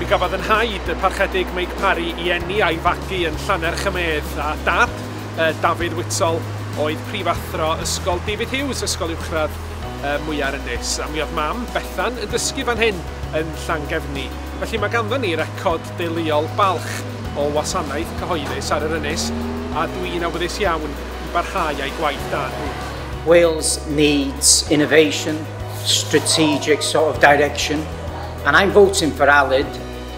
gafodd yn haid y parchedig Meic Parry I eni a'i fagu yn Llanerchamedd a dad, Dafydd Whittle, oedd prifathro ysgol David Hughes, ysgol uwchradd mwyaf Ynys. A mi oedd mam, Bethan, yn dysgu fan hyn yn Llangefni. Felly mae ganddo ni recod deuluol balch o wasanaeth cyhoeddus ar yr Ynys, a dwi'n awyddus iawn I barhau a'i gwaith dan. Wales needs innovation, strategic sort of direction, and I'm voting for Aled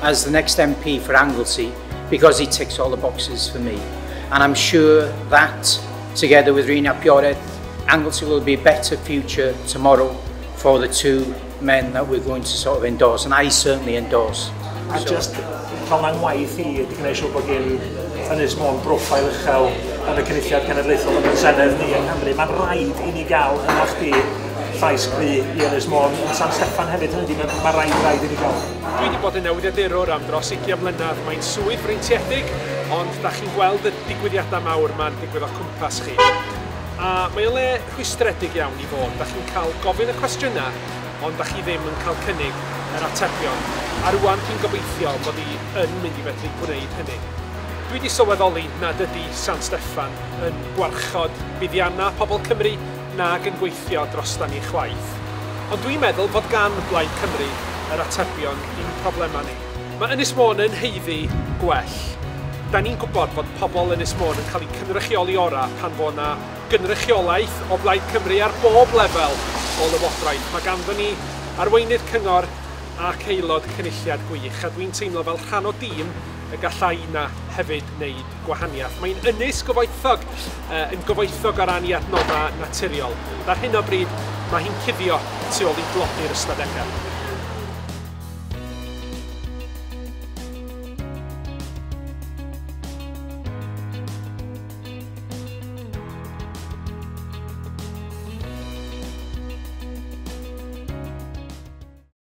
as the next MP for Anglesey because he ticks all the boxes for me. And I'm sure that, together with Rina Pioret, Anglesey will be a better future tomorrow for the two men that we're going to sort of endorse, and I certainly endorse. A just fel na'n waith I, di gwneud siŵr bod gen Ynys Môn profil uchel yn y Cynulliad Cenedlaethol yn y Senedd ni yng Nghymru. Mae'n rhaid I ni gael yna chdi llais gru I Ynys Môn yn San Steffan hefyd, hynny mae'n rhaid I ni gael. Dwi wedi bod yn newyddiadurwr am dros 20 mlynedd. Mae'n swydd freintiedig, ond da chi'n gweld y digwyddiadau mawr ma'n digwydd o cwmpas chi. A mae o le rhwystredig iawn I fod. Da chi'n cael gofyn y cwestiynau, ond da chi ddim yn cael cynnig yr atebion. A rwan chi'n gobeithio bod I yn mynd I fedru gwneud hynny. Dwi wedi sylweddoli nad ydy San Steffan yn gwarchod buddiannau pobl Cymru nag yn gweithio drostan ni chwaith. Ond dwi'n meddwl bod gan Blaid Cymru yr atebion i'n problemau ni. Mae Ynys Môn yn heiddi gwell. Da ni'n gwybod bod pobl Ynys Môn yn cael eu cynrychioli ora pan fod yna gynrychiolaeth o Blaid Cymru ar bob lefel o lywodraeth. Mae ganddo ni arweinydd cyngor ac aelod cynulliad gwych, a dwi'n teimlo fel rhan o dîm y gallai yna hefyd wneud gwahaniaeth. Mae'n ynys gyfoethog, yn gyfoethog o ran I adnoddau naturiol. Ar hyn o bryd, mae hi'n cuddio tu ôl I blodi'r ystadegau.